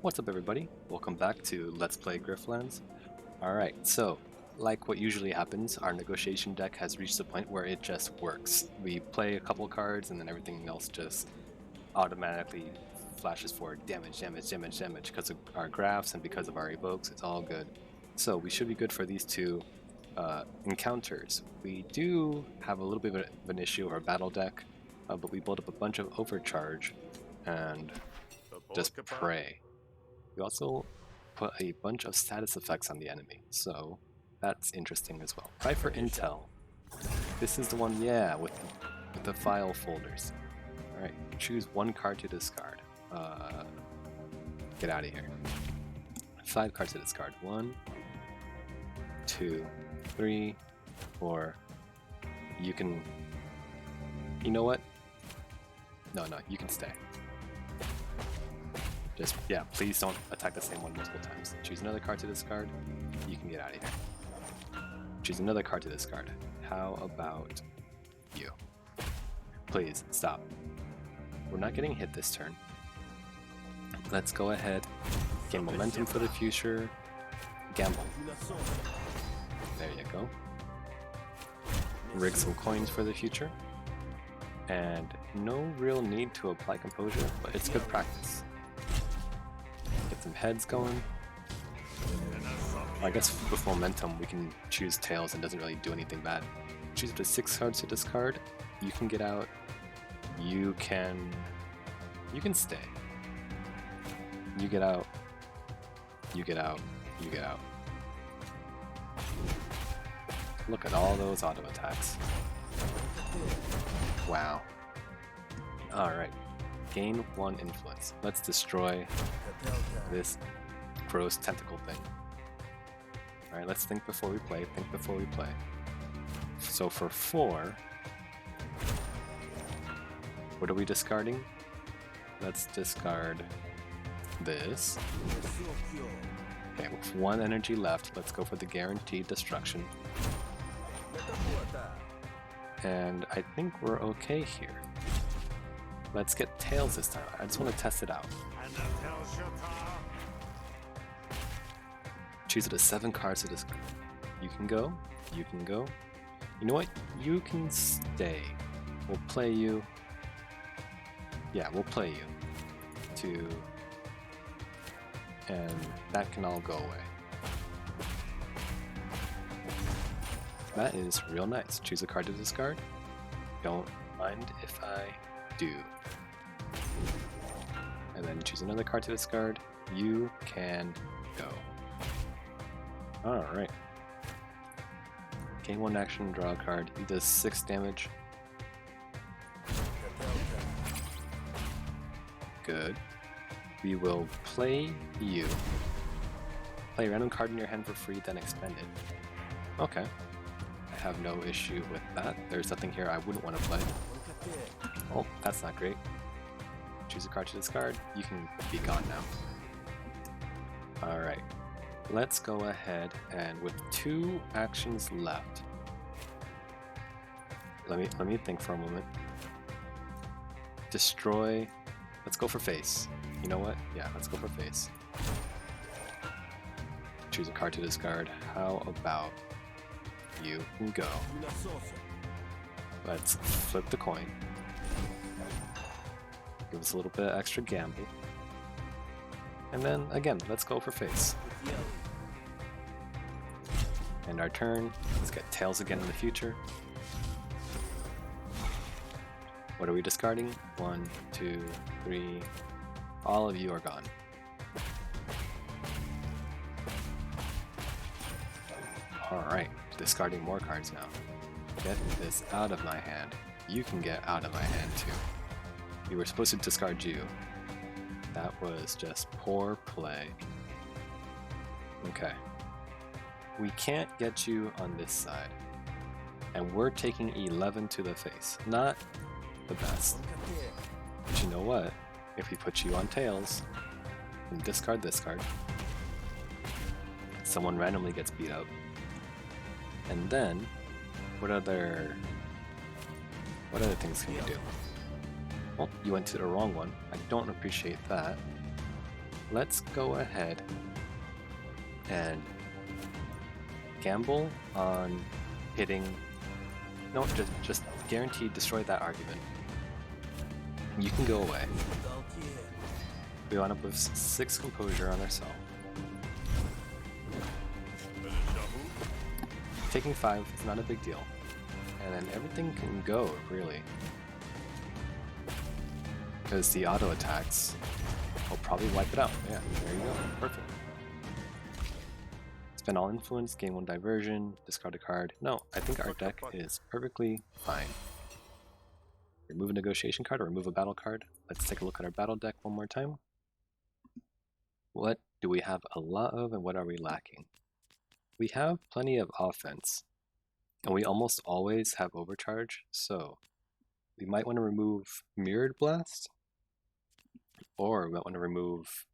What's up everybody? Welcome back to Let's Play Griftlands. Alright, so, like what usually happens, our negotiation deck has reached the point where it just works. We play a couple cards and then everything else just automatically flashes for damage because of our graphs and because of our evokes. It's all good. So we should be good for these two encounters. We do have a little bit of an issue with our battle deck, but we built up a bunch of overcharge and just pray. We also put a bunch of status effects on the enemy, so that's interesting as well. Try for intel. This is the one, yeah, with the file folders. Alright, choose one card to discard. Get out of here. 5 cards to discard. 1, 2, 3, 4. You can... You know what? No, you can stay. Just, yeah, please don't attack the same one multiple times. Choose another card to discard. You can get out of here. Choose another card to discard. How about you? Please, stop. We're not getting hit this turn. Let's go ahead, gain momentum for the future. Gamble. There you go. Rig some coins for the future. And no real need to apply composure, but it's good practice. Get some heads going. I guess with momentum we can choose tails and it doesn't really do anything bad. Choose up to 6 cards to discard. You can get out. You can stay. You get out. You get out. You get out. Look at all those auto attacks. Wow. Alright. Gain 1 influence. Let's destroy this gross tentacle thing. Alright, let's think before we play. Think before we play. So for 4, what are we discarding? Let's discard this. Okay, with 1 energy left, let's go for the guaranteed destruction. And I think we're okay here. Let's get tails this time. I just want to test it out. Choose it as 7 cards to discard. You can go. You can go. You know what? You can stay. We'll play you. Yeah, we'll play you. And that can all go away. That is real nice. Choose a card to discard. Don't mind if I do. And then choose another card to discard. You can go. Alright. Gain 1 action, draw a card. He does 6 damage. Good. We will play you. Play a random card in your hand for free, then expend it. Okay. I have no issue with that. There's nothing here I wouldn't want to play. Oh, that's not great. Choose a card to discard. You can be gone now. Alright. Let's go ahead and with 2 actions left. Let me think for a moment. Destroy. Let's go for face. You know what? Yeah, let's go for face. Choose a card to discard. How about you can go? Let's flip the coin. Give us a little bit of extra gamble. And then again, let's go for face. And our turn. Let's get tails again in the future. What are we discarding? 1, 2, 3. All of you are gone. Alright, discarding more cards now. Get this out of my hand. You can get out of my hand too. We were supposed to discard you. That was just poor play. Okay. We can't get you on this side. And we're taking 11 to the face. Not the best. But you know what? If we put you on tails and discard this card, someone randomly gets beat up. And then, what other things can you do? Well, you went to the wrong one. I don't appreciate that. let's go ahead and gamble on hitting. No, just guaranteed destroy that argument. You can go away. We wound up with 6 composure on ourselves. Taking 5 is not a big deal. And then everything can go, really. Because the auto attacks will probably wipe it out. Yeah, there you go. Perfect. Spend all influence, gain 1 diversion, discard a card. No, I think our deck is perfectly fine. Remove a negotiation card or remove a battle card. Let's take a look at our battle deck one more time. What do we have a lot of and what are we lacking? We have plenty of offense. And we almost always have overcharge, so we might want to remove Mirrored Blast, or we might want to remove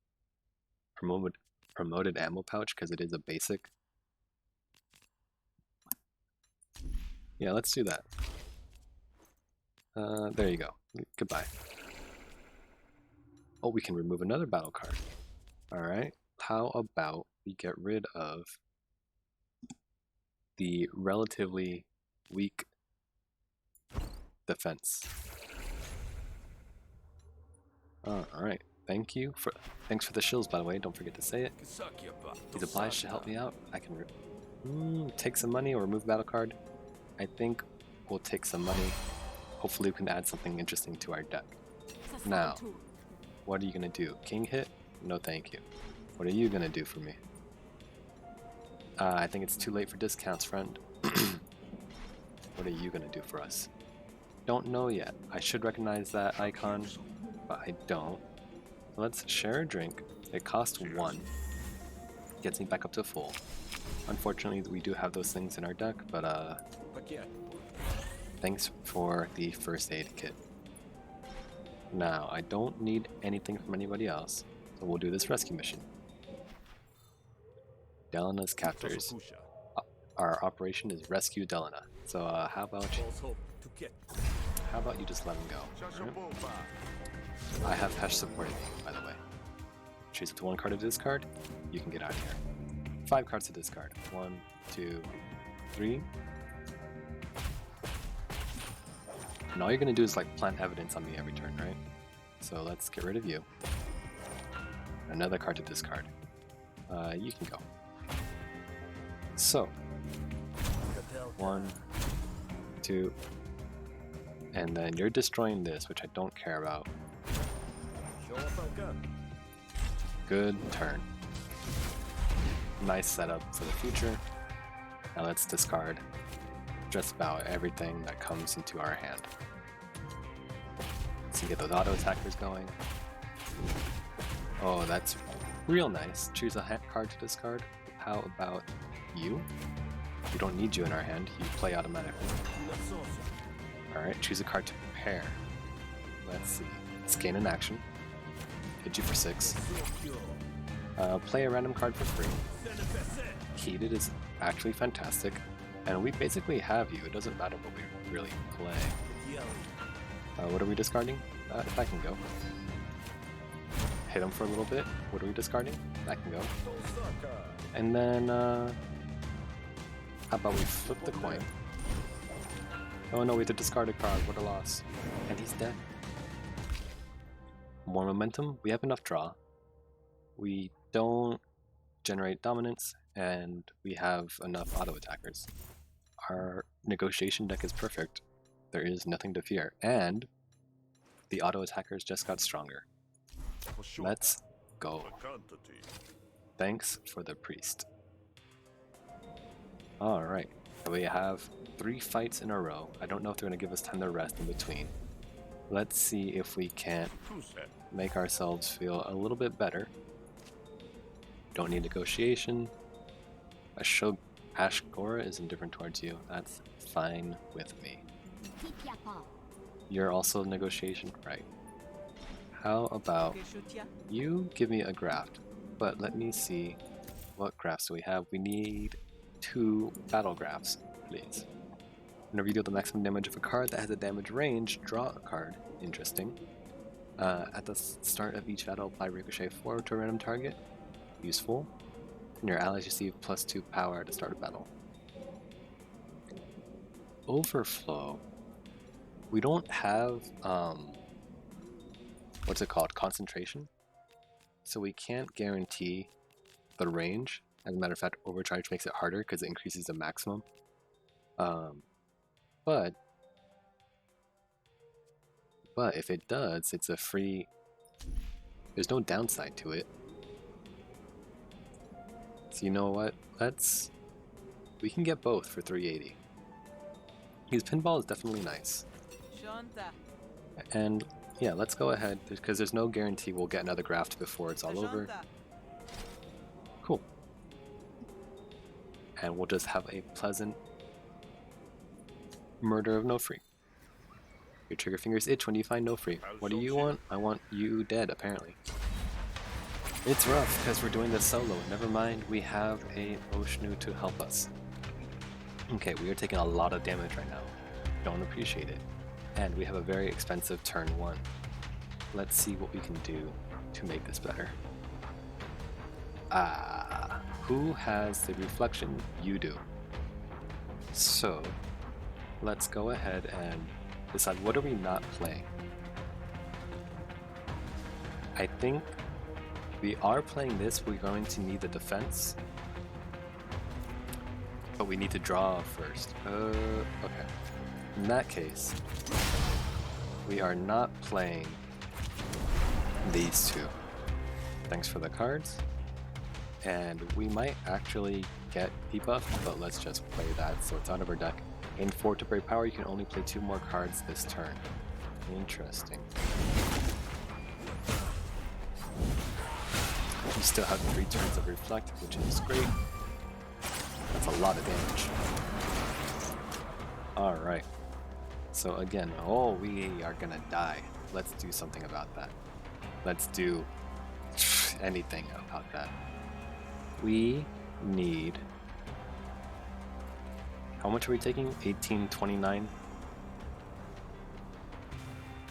Promoted Ammo Pouch because it is a basic. Yeah, let's do that. There you go. Goodbye. Oh, we can remove another battle card. Alright, how about we get rid of the relatively weak defense. Alright, thanks for the shills, by the way, don't forget to say it. He's obliged to help me out. I can take some money or remove battle card. I think we'll take some money. Hopefully we can add something interesting to our deck. Now, what are you gonna do? King hit? No thank you. What are you gonna do for me? I think it's too late for discounts, friend. What are you gonna do for us? Don't know yet. I should recognize that icon, but I don't. Let's share a drink. It costs 1. Gets me back up to full. Unfortunately, we do have those things in our deck, but thanks for the first aid kit. Now, I don't need anything from anybody else, so we'll do this rescue mission. Delena's captors. Our operation is rescue Delena. So how about you just let him go? Right? I have Hesh supporting me, by the way. Choose up to 1 card to discard. You can get out of here. 5 cards to discard. 1, 2, 3. And all you're gonna do is like plant evidence on me every turn, right? So let's get rid of you. Another card to discard. You can go. So 1, 2, and then you're destroying this, which I don't care about. Good turn. Nice setup for the future. Now let's discard just about everything that comes into our hand. So you get those auto attackers going. Oh, that's real nice. Choose a hand card to discard. How about you? We don't need you in our hand. You play automatically. Alright, choose a card to prepare. Let's see. Let's gain an action. Hit you for 6. Play a random card for free. Heated is actually fantastic. And we basically have you. It doesn't matter what we really play. What are we discarding? That can go. Hit him for a little bit. What are we discarding? That can go. And then, how about we flip the coin? Oh no, we have to discard a card. What a loss. And he's dead. More momentum. We have enough draw. We don't generate dominance, and we have enough auto attackers. Our negotiation deck is perfect. There is nothing to fear. And the auto attackers just got stronger. Let's go. Thanks for the priest. Alright, we have 3 fights in a row. I don't know if they're going to give us time to rest in between. Let's see if we can't make ourselves feel a little bit better. Don't need negotiation. Ashgora is indifferent towards you. That's fine with me. You're also negotiation, right? How about you give me a graft, but let me see what grafts do we have. We need 2 battle grafts, please. Whenever you deal the maximum damage of a card that has a damage range, draw a card. Interesting. At the start of each battle, apply Ricochet 4 to a random target. Useful. And your allies receive +2 power at the start of battle. Overflow. We don't have, what's it called? Concentration. So we can't guarantee the range. As a matter of fact, Overcharge makes it harder because it increases the maximum. But if it does, it's a free... There's no downside to it. So you know what? We can get both for 380. Because pinball is definitely nice. And yeah, let's go ahead, because there's no guarantee we'll get another graft before it's all over. Cool. And we'll just have a pleasant murder of no free. Your trigger fingers itch when you find no free. What do you want? I want you dead, apparently. It's rough because we're doing this solo. Never mind, we have a Oshnu to help us. Okay, we are taking a lot of damage right now. Don't appreciate it. And we have a very expensive turn 1. Let's see what we can do to make this better. Who has the reflection? You do. So, let's go ahead and decide what are we not playing. I think we are playing this, we're going to need the defense. But we need to draw first. Okay. In that case, we are not playing these two. Thanks for the cards. And we might actually get debuff, but let's just play that so it's out of our deck. In 4 temporary power, you can only play 2 more cards this turn. Interesting. You still have 3 turns of Reflect, which is great. That's a lot of damage. Alright. So again, we are gonna die. Let's do something about that. Let's do anything about that. We need... How much are we taking? 1829?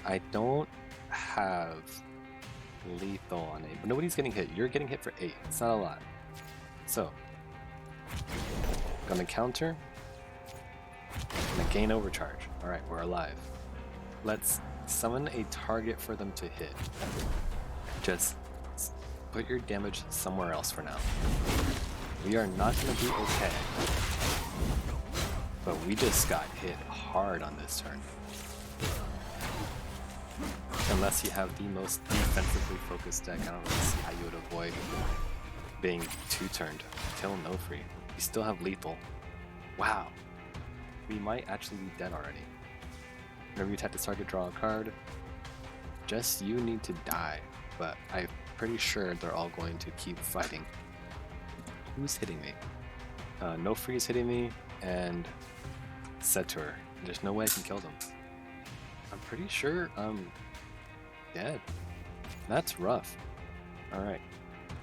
I don't have lethal on it, but nobody's getting hit. You're getting hit for 8. It's not a lot. So, gonna counter. Gonna gain overcharge. Alright, we're alive. Let's summon a target for them to hit. Just put your damage somewhere else for now. We are not gonna be okay. But we just got hit hard on this turn. Unless you have the most defensively focused deck, I don't really see how you would avoid being 2-turned. Kill no free. You still have lethal. Wow. We might actually be dead already. Whenever you tap this target, draw a card. Just you need to die, but I'm pretty sure they're all going to keep fighting. Who's hitting me? No free is hitting me, and Setur. There's no way I can kill them. I'm pretty sure I'm dead. That's rough. Alright.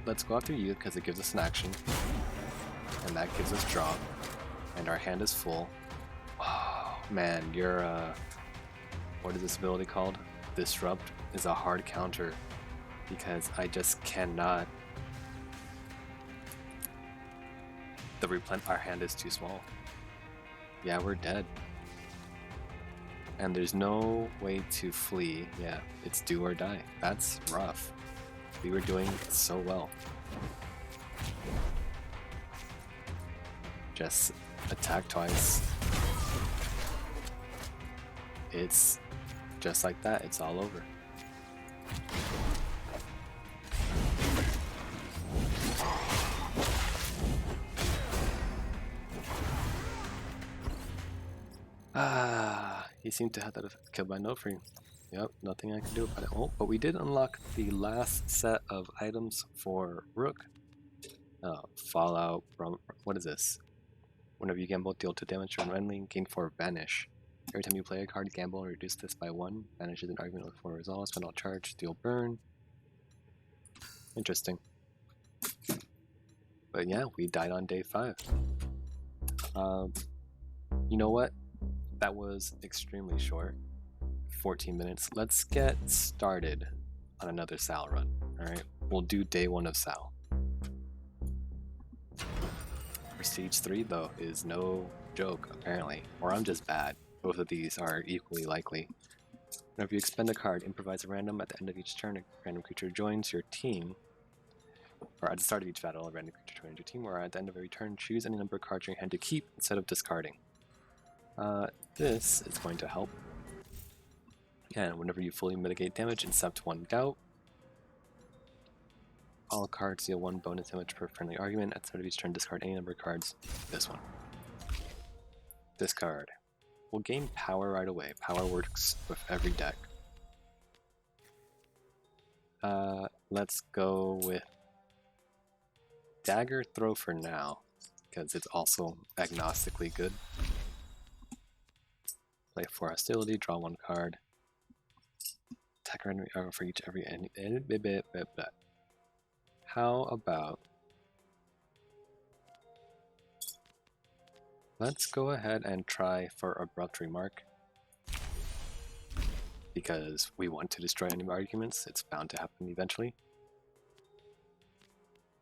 Let's go after you because it gives us an action. And that gives us draw. And our hand is full. Oh man, your what is this ability called? Disrupt is a hard counter because I just cannot. Our hand is too small. Yeah, we're dead. And there's no way to flee. Yeah, it's do or die. That's rough. We were doing so well. Just attack twice. It's just like that. It's all over. He seemed to have that killed by no free. Yep, nothing I can do about it. Oh, but we did unlock the last set of items for Rook. Fallout, what is this? Whenever you gamble, deal 2 damage and randomly gain 4 vanish. Every time you play a card, gamble and reduce this by 1. Vanish is an argument with 4 resolve, spend all charge, deal burn. Interesting. But yeah, we died on day 5. You know what? That was extremely short. 14 minutes. Let's get started on another Sal run. Alright, we'll do day 1 of Sal. Prestige 3 though is no joke apparently, or I'm just bad. Both of these are equally likely. Whenever you expend a card, improvise a random. At the end of each turn, a random creature joins your team. Or at the start of each battle, a random creature joins your team, or at the end of every turn, choose any number of cards in your hand to keep instead of discarding. This is going to help. And whenever you fully mitigate damage, accept 1 doubt. All cards deal 1 bonus damage per friendly argument. At the start of each turn, discard any number of cards. This one. Discard. We'll gain power right away. Power works with every deck. Let's go with Dagger Throw for now, because it's also agnostically good. Play 4 hostility, draw 1 card. Attack random for each every How about let's go ahead and try for Abrupt Remark, because we want to destroy enemy arguments. It's bound to happen eventually.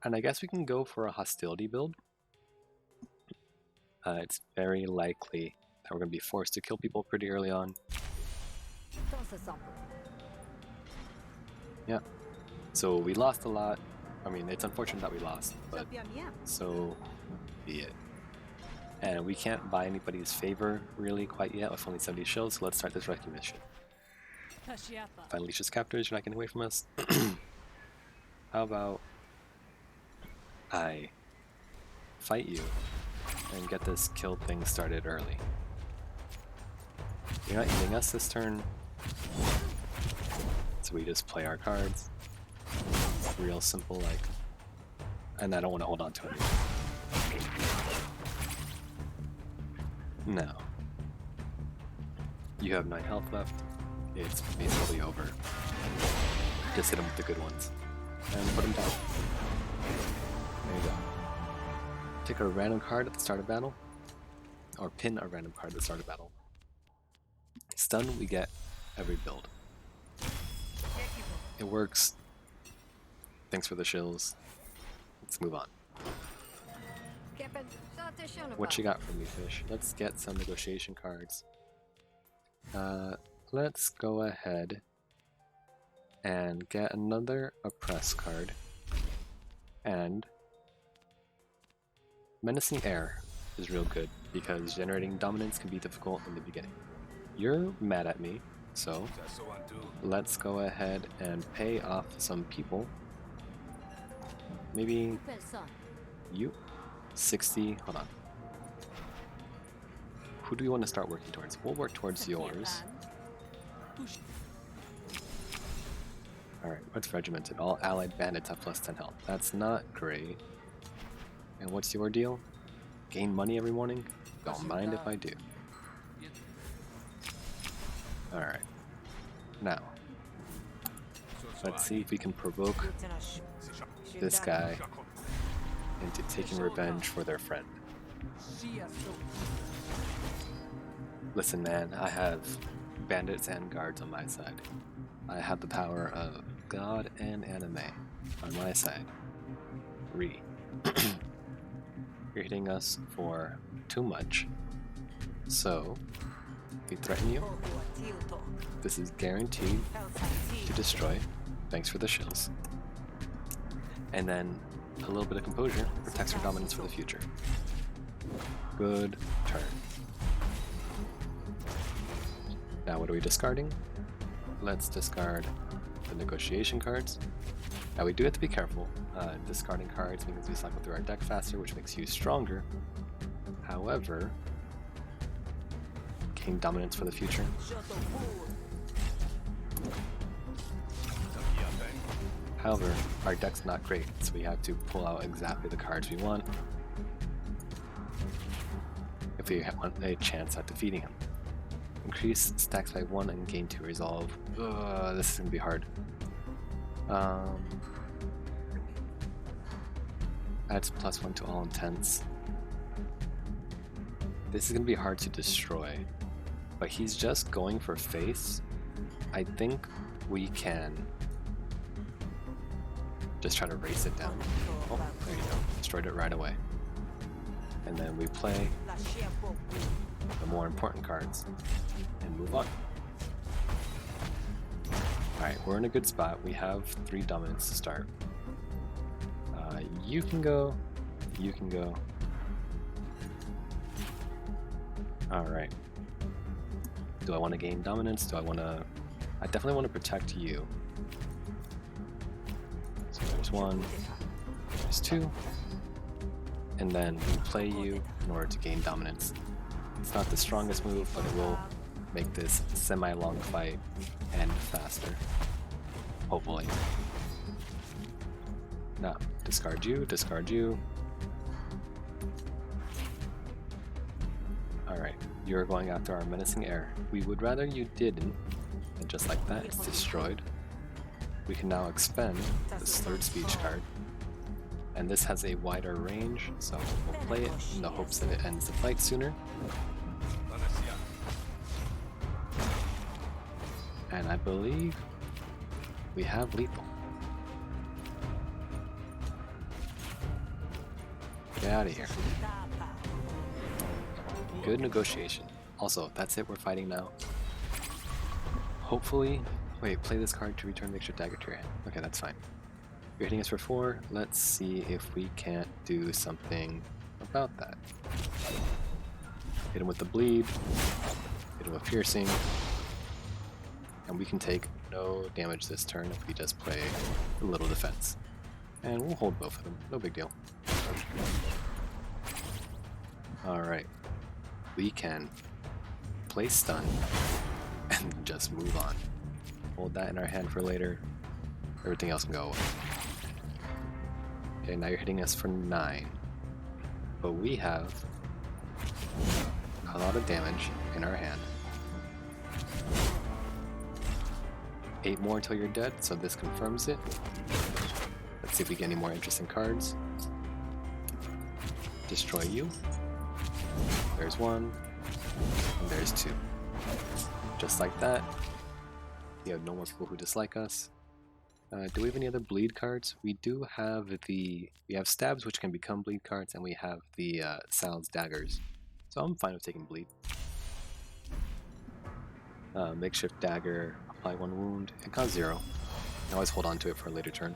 And I guess we can go for a hostility build. It's very likely that we're going to be forced to kill people pretty early on. Yeah. So we lost a lot. I mean, it's unfortunate that we lost, but so be it. And we can't buy anybody's favor really quite yet with only 70 shills, so let's start this recognition. Find Alicia's captors, you're not getting away from us. How about I fight you and get this kill thing started early. You're not eating us this turn, so we just play our cards. Real simple, like, and I don't want to hold on to it. Now, you have 9 health left. It's basically over. Just hit him with the good ones and put him down. There you go. Pick a random card at the start of battle, or pin a random card at the start of battle. Stun, we get every build. It works. Thanks for the shills. Let's move on. What you got for me, fish? Let's get some negotiation cards. Let's go ahead and get another Oppress card. And Menacing Air is real good, because generating dominance can be difficult in the beginning. You're mad at me, so let's go ahead and pay off some people. Maybe you? 60, hold on. Who do we want to start working towards? We'll work towards yours. Alright, what's regimented? All allied bandits have plus 10 health. That's not great. And what's your deal? Gain money every morning? Don't mind if I do. Alright. Now, let's see if we can provoke this guy into taking revenge for their friend. Listen, man, I have bandits and guards on my side. I have the power of God and anime on my side. You're hitting us for too much. So, we threaten you. This is guaranteed to destroy. Thanks for the shills. And then a little bit of composure protects our dominance for the future. Good turn. Now what are we discarding? Let's discard the negotiation cards. Now we do have to be careful. Discarding cards means we cycle through our deck faster, which makes you stronger. However, gain dominance for the future. However, our deck's not great, so we have to pull out exactly the cards we want if we want a chance at defeating him. Increase stacks by 1 and gain 2 resolve. This is gonna be hard. Adds +1 to all intents. This is gonna be hard to destroy, but he's just going for face, I think we can just try to race it down. Oh, there you go. Destroyed it right away. And then we play the more important cards and move on. Alright, we're in a good spot. We have 3 dominance to start. You can go. You can go. Alright. Do I want to gain dominance? Do I want to... I definitely want to protect you. So there's 1. There's 2. And then we play you in order to gain dominance. It's not the strongest move, but it will make this semi-long fight end faster. Hopefully. Now, discard you, discard you. Alright, you're going after our menacing air. We would rather you didn't, and just like that, it's destroyed. We can now expend this 3rd speech card. And this has a wider range, so we'll play it in the hopes that it ends the fight sooner. And I believe we have lethal. Get out of here. Good negotiation. Also, that's it, we're fighting now. Hopefully... Wait, play this card to return the extra dagger to your hand. Okay, that's fine. You're hitting us for 4. Let's see if we can't do something about that. Hit him with the bleed. Hit him with piercing. And we can take no damage this turn if we just play a little defense. And we'll hold both of them. No big deal. Alright. We can play stun and just move on. Hold that in our hand for later. Everything else can go away. Okay, now you're hitting us for 9. But we have a lot of damage in our hand. 8 more until you're dead, so this confirms it. Let's see if we get any more interesting cards. Destroy you. There's 1. And there's 2. Just like that. We have no more people who dislike us. Do we have any other bleed cards? We do have we have stabs which can become bleed cards, and we have the Sal's daggers. So I'm fine with taking bleed. Makeshift dagger, apply 1 wound, and cause 0. You can always hold on to it for a later turn.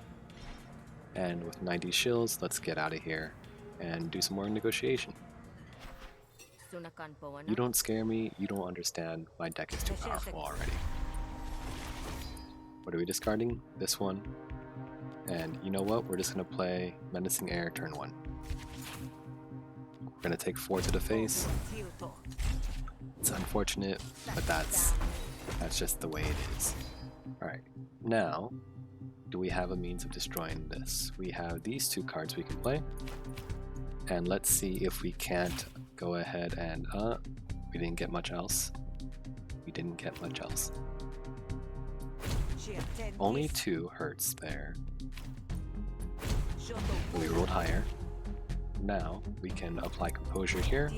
And with 90 shills, let's get out of here and do some more negotiation. You don't scare me, you don't understand, my deck is too powerful already. What are we discarding? This one. And you know what? We're just going to play Menacing Air turn 1. We're going to take 4 to the face. It's unfortunate, but that's just the way it is. Alright, now, do we have a means of destroying this? We have these 2 cards we can play. And let's see if we can't go ahead and... we didn't get much else. We didn't get much else. Only 2 hurts there. We rolled higher. Now we can apply composure here,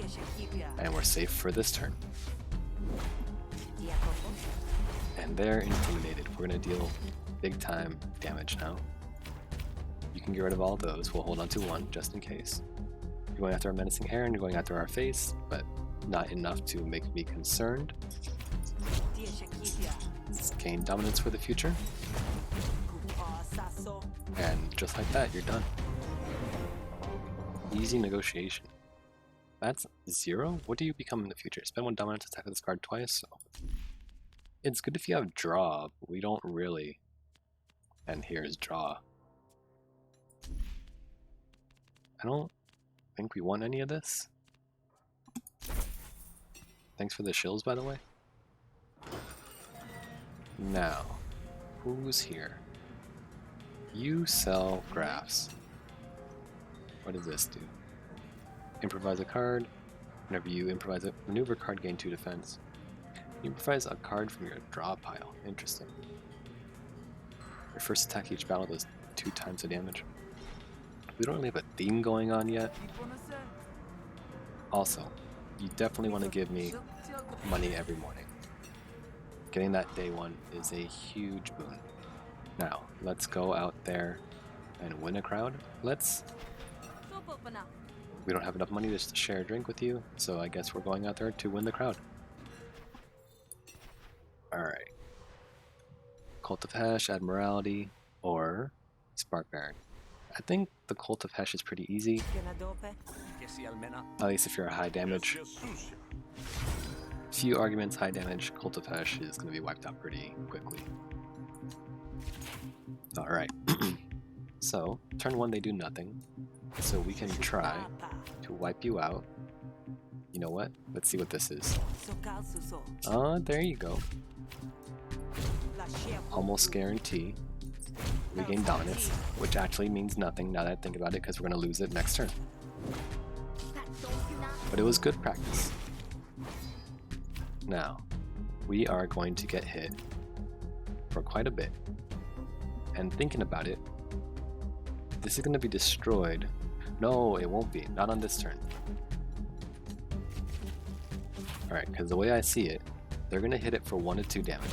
and we're safe for this turn. And they're intimidated. We're gonna deal big time damage now. You can get rid of all those. We'll hold on to 1 just in case. You're going after our menacing air and you're going after our face, but not enough to make me concerned. Gain dominance for the future. And just like that, you're done. Easy negotiation. That's 0? What do you become in the future? Spend 1 dominance, attack with this card twice? It's good if you have draw, but we don't really. And here's draw. I don't think we want any of this. Thanks for the shills, by the way. Now, who's here? You sell graphs. What does this do? Improvise a card. Whenever you improvise a maneuver card, gain 2 defense. You improvise a card from your draw pile. Interesting. Your first attack each battle does 2 times the damage. We don't really have a theme going on yet. Also, you definitely want to give me money every morning. Getting that day 1 is a huge boon. Now, let's go out there and win a crowd. We don't have enough money just to share a drink with you, so I guess we're going out there to win the crowd. Alright. Cult of Hesh, Admiralty, or Spark Baron. I think the Cult of Hesh is pretty easy, at least if you're a high damage. Few arguments, high damage, Cult of Hesh is going to be wiped out pretty quickly. Alright, so turn 1 they do nothing, so we can try to wipe you out. You know what? Let's see what this is. There you go. Almost guarantee we gain dominance, which actually means nothing now that I think about it, because we're going to lose it next turn. But it was good practice. Now, we are going to get hit for quite a bit. And thinking about it, this is going to be destroyed. No, it won't be. Not on this turn. Alright, because the way I see it, they're going to hit it for 1 to 2 damage,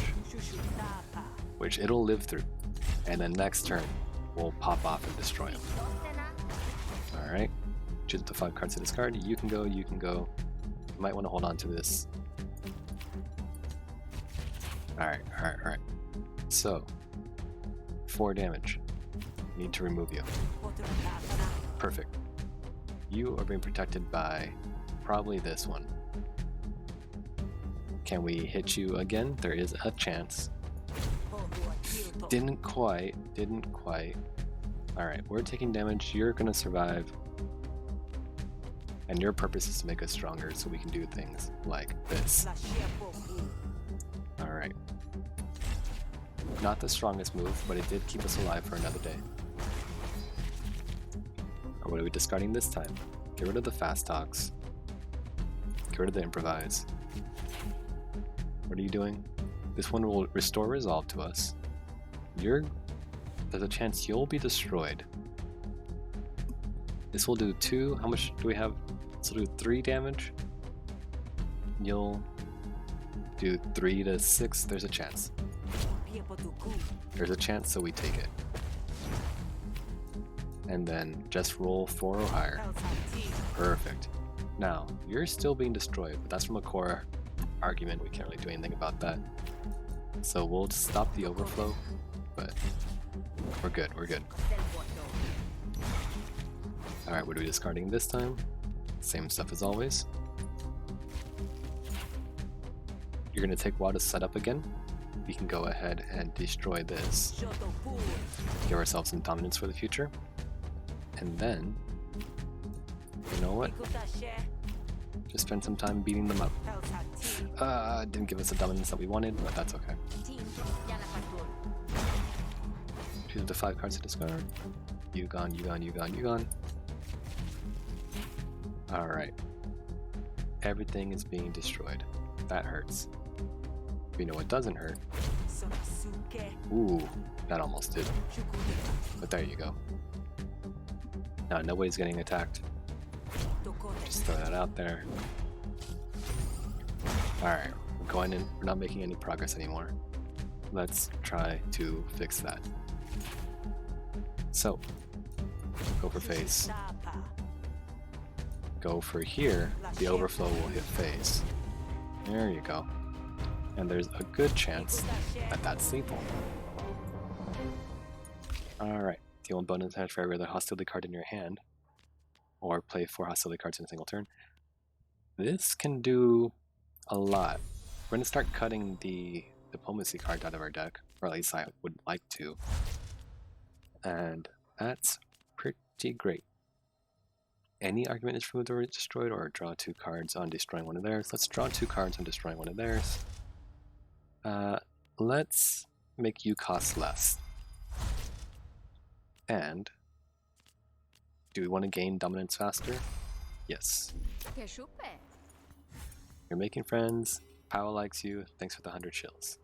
which it'll live through. And then next turn, we'll pop off and destroy him. Alright, choose the 5 cards to discard. You can go, you can go. You might want to hold on to this. Alright. So, 4 damage. Need to remove you. Perfect. You are being protected by probably this one. Can we hit you again? There is a chance. Didn't quite. Alright, we're taking damage, you're gonna survive. And your purpose is to make us stronger so we can do things like this. Alright. Not the strongest move, but it did keep us alive for another day. Or what are we discarding this time? Get rid of the fast talks. Get rid of the improvise. What are you doing? This one will restore resolve to us. There's a chance you'll be destroyed. This will do 2. How much do we have? This will do 3 damage. You'll do 3 to 6. There's a chance. There's a chance, so we take it. And then just roll 4 or higher. Perfect. Now, you're still being destroyed, but that's from a core argument. We can't really do anything about that. So we'll stop the overflow, but we're good. Alright, what are we discarding this time? Same stuff as always. You're going to take a while to set up again. We can go ahead and destroy this. Give ourselves some dominance for the future. And then, you know what? Just spend some time beating them up. Didn't give us the dominance that we wanted, but that's okay. Choose the 5 cards to discard. You gone. Alright. Everything is being destroyed. That hurts. But you know what doesn't hurt? Ooh, that almost did. But there you go. Now nobody's getting attacked. Just throw that out there. Alright, we're going in. We're not making any progress anymore. Let's try to fix that. So, go for face. Go for here. The overflow will hit face. There you go. And there's a good chance that that's lethal. Alright, deal 1 bonus damage for every other hostility card in your hand. Or play 4 hostility cards in a single turn. This can do a lot. We're going to start cutting the diplomacy card out of our deck, or at least I would like to. And that's pretty great. Any argument is removed or destroyed, or draw 2 cards on destroying one of theirs. Let's draw 2 cards on destroying one of theirs. Let's make you cost less. And do we want to gain dominance faster? Yes. You're making friends. Powell likes you. Thanks for the 100 shills.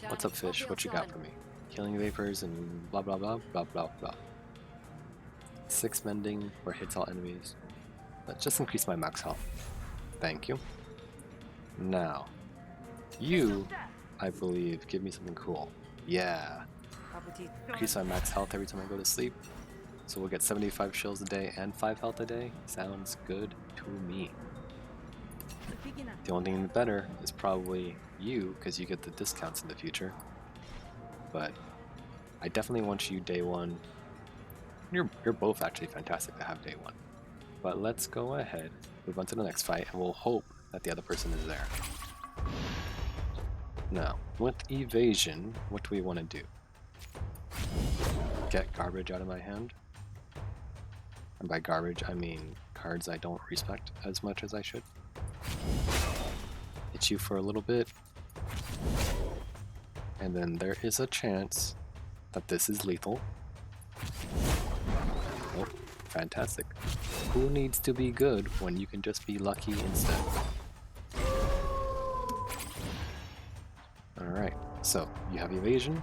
What's up, fish? What you got for me? Killing vapors and blah blah blah blah blah blah. 6 mending or hits all enemies. Let's just increase my max health. Thank you. Now, You, I believe, give me something cool. Yeah. Increase my max health every time I go to sleep. So we'll get 75 shills a day and 5 health a day. Sounds good to me. The only thing better is probably you, because you get the discounts in the future. But I definitely want you day one. You're both actually fantastic to have day one. But let's go ahead, move on to the next fight, and we'll hope that the other person is there. Now, with evasion, what do we want to do? Get garbage out of my hand. And by garbage, I mean cards I don't respect as much as I should. Hit you for a little bit. And then there is a chance that this is lethal. Oh, fantastic. Who needs to be good when you can just be lucky instead? Alright, so you have evasion.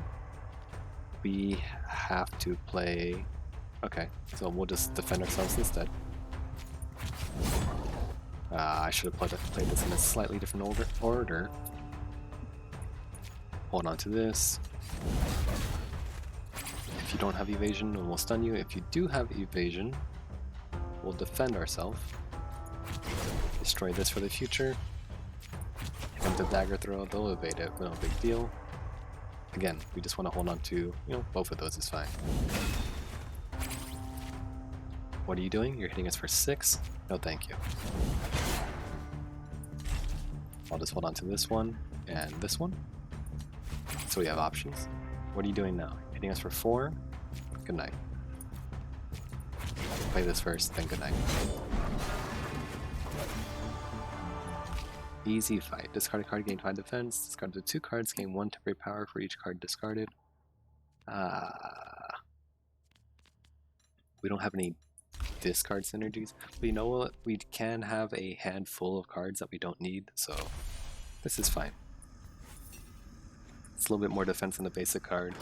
We have to play... Okay, so we'll just defend ourselves instead. I should have played this in a slightly different order. Hold on to this. If you don't have evasion, we'll stun you. If you do have evasion, we'll defend ourselves. Destroy this for the future. Hit them with the dagger throw, they'll evade it, no big deal. Again, we just want to hold on to, both of those is fine. What are you doing? You're hitting us for 6? No thank you. I'll just hold on to this one and this one. So we have options. What are you doing now? Hitting us for 4? Good night. Play this first, then good night. Easy fight. Discard a card, gain 5 defense. Discard the 2 cards, gain 1 temporary power for each card discarded. We don't have any discard synergies. But you know what? We can have a handful of cards that we don't need, so this is fine. It's a little bit more defense than the basic card,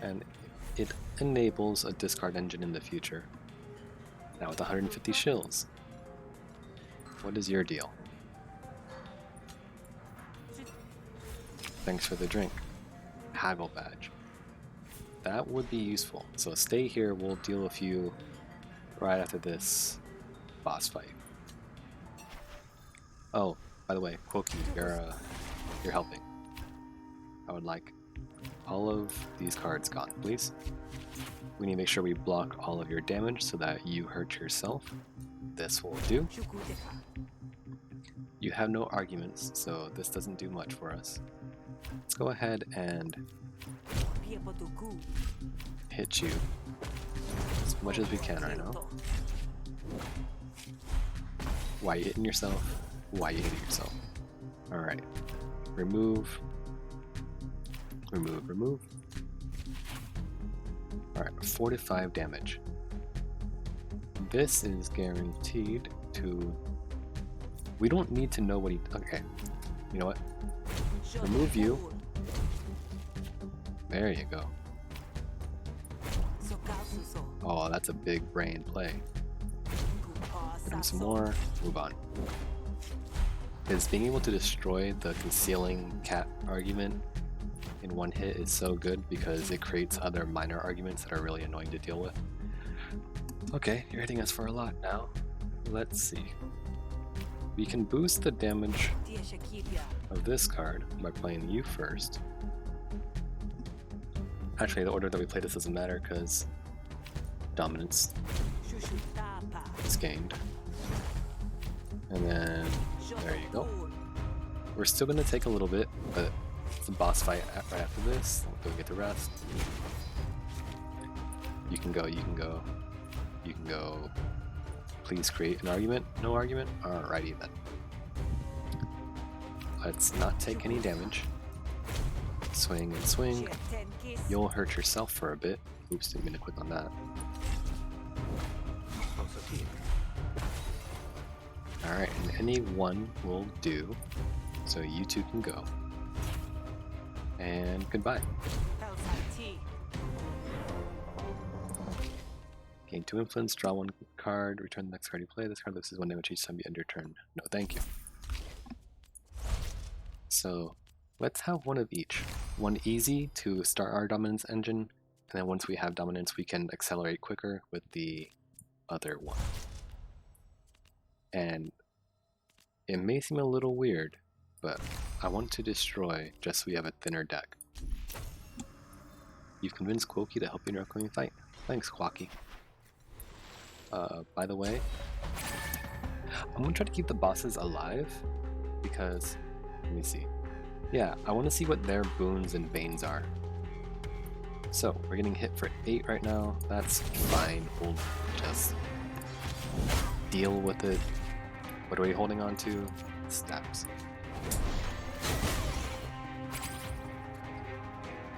and it enables a discard engine in the future. Now with 150 shills, what is your deal? Thanks for the drink. Haggle badge. That would be useful. So stay here, we'll deal a few right after this boss fight. Oh, by the way, Koki, you're helping. I would like all of these cards gone, please. We need to make sure we block all of your damage so that you hurt yourself. This will do. You have no arguments, so this doesn't do much for us. Let's go ahead and hit you as much as we can right now. Why are you hitting yourself? Why are you hitting yourself? Alright. Remove. Remove, remove. Alright, 4 to 5 damage. This is guaranteed to... We don't need to know what he... Okay. You know what? Remove you. There you go. Oh, that's a big brain play. Hit him some more. Move on. Because being able to destroy the concealing cat argument in one hit is so good because it creates other minor arguments that are really annoying to deal with. Okay, you're hitting us for a lot now. Let's see. We can boost the damage of this card by playing you first. Actually, the order that we play this doesn't matter because dominance is gained. And then, there you go. We're still going to take a little bit, but it's a boss fight right after this. We'll go get the rest. You can go, you can go, you can go. Please create an argument. No argument? Alrighty then. Let's not take any damage. Swing and swing. You'll hurt yourself for a bit. Oops, didn't mean to click on that. Alright, and any one will do. So you two can go. And goodbye. Gain 2 influence, draw 1 card, return the next card you play. This card loses 1 damage each time you end your turn. No, thank you. So let's have one of each. One easy to start our dominance engine, and then once we have dominance we can accelerate quicker with the other one. And it may seem a little weird, but I want to destroy just so we have a thinner deck. You've convinced Quokey to help you in your upcoming fight. Thanks, Quacky. By the way, I'm gonna try to keep the bosses alive because, let me see. Yeah, I want to see what their boons and banes are. So, we're getting hit for 8 right now. That's fine. We'll just deal with it. What are we holding on to? Stabs.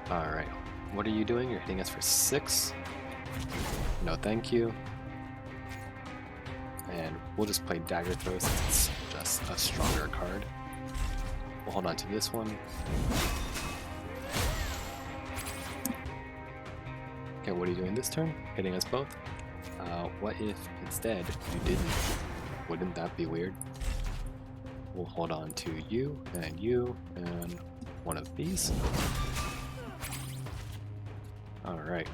Alright. What are you doing? You're hitting us for 6. No thank you. And we'll just play Dagger Throw since it's just a stronger card. We'll hold on to this one. Okay, what are you doing this turn? Hitting us both? What if instead you didn't? Wouldn't that be weird? We'll hold on to you, and one of these. Alright.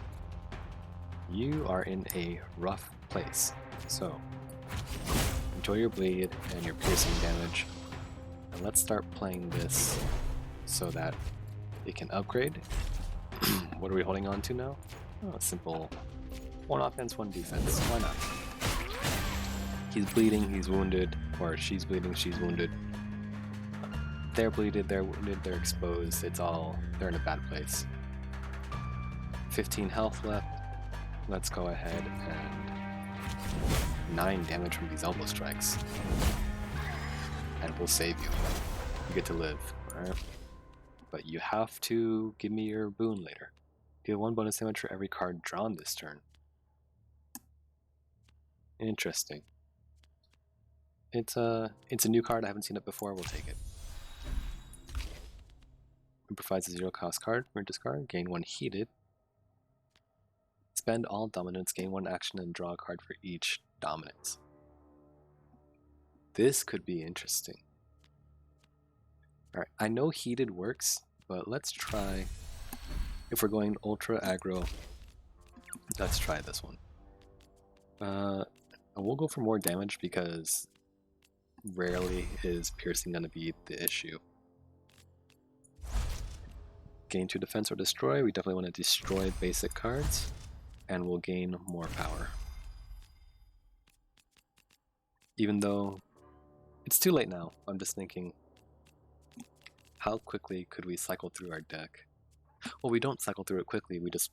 You are in a rough place, so enjoy your bleed and your piercing damage. And let's start playing this so that it can upgrade. What are we holding on to now? Oh, simple 1 offense, 1 defense. Why not? He's bleeding, he's wounded, or she's bleeding, she's wounded. They're bleeded, they're wounded, they're exposed. It's all, they're in a bad place. 15 health left. Let's go ahead and 9 damage from these elbow strikes. And we'll save you. You get to live, alright? But you have to give me your boon later. Deal 1 bonus damage for every card drawn this turn. Interesting. It's a new card, I haven't seen it before, we'll take it. It provides a 0 cost card for discard, gain 1 heated. Spend all dominance, gain 1 action, and draw a card for each dominance. This could be interesting. Alright, I know heated works, but let's try, if we're going ultra aggro, let's try this one. We'll go for more damage because rarely is piercing going to be the issue. Gain 2 defense or destroy. We definitely want to destroy basic cards, and we'll gain more power. Even though it's too late now, I'm just thinking, how quickly could we cycle through our deck? Well, we don't cycle through it quickly, we just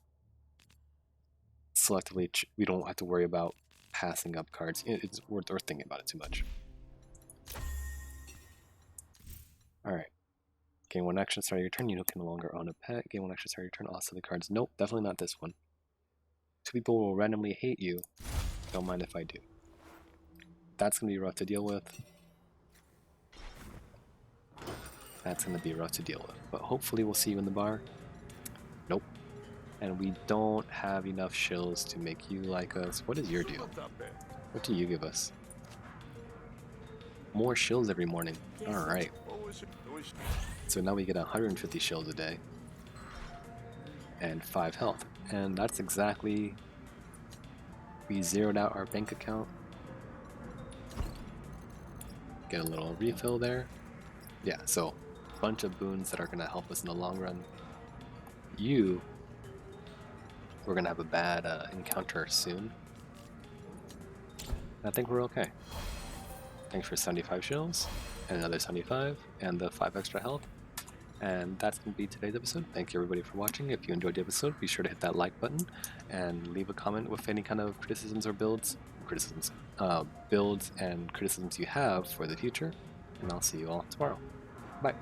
selectively, we don't have to worry about passing up cards. It's worth thinking about it too much. Alright. Gain 1 action, start your turn. You can no longer own a pet. Gain 1 action, start your turn. All silly cards. Nope, definitely not this one. 2 people will randomly hate you. Don't mind if I do. That's going to be rough to deal with. That's going to be rough to deal with. But hopefully we'll see you in the bar. Nope. And we don't have enough shills to make you like us. What is your deal? What do you give us? More shills every morning. Alright. So now we get 150 shills a day. And 5 health. And that's exactly... We zeroed out our bank account. Get a little refill there. Yeah, so a bunch of boons that are going to help us in the long run. We're going to have a bad encounter soon. I think we're okay. Thanks for 75 shills, and another 75, and the 5 extra health. And that's going to be today's episode. Thank you everybody for watching. If you enjoyed the episode, be sure to hit that like button and leave a comment with any kind of criticisms or builds and criticisms you have for the future. And I'll see you all tomorrow. Bye.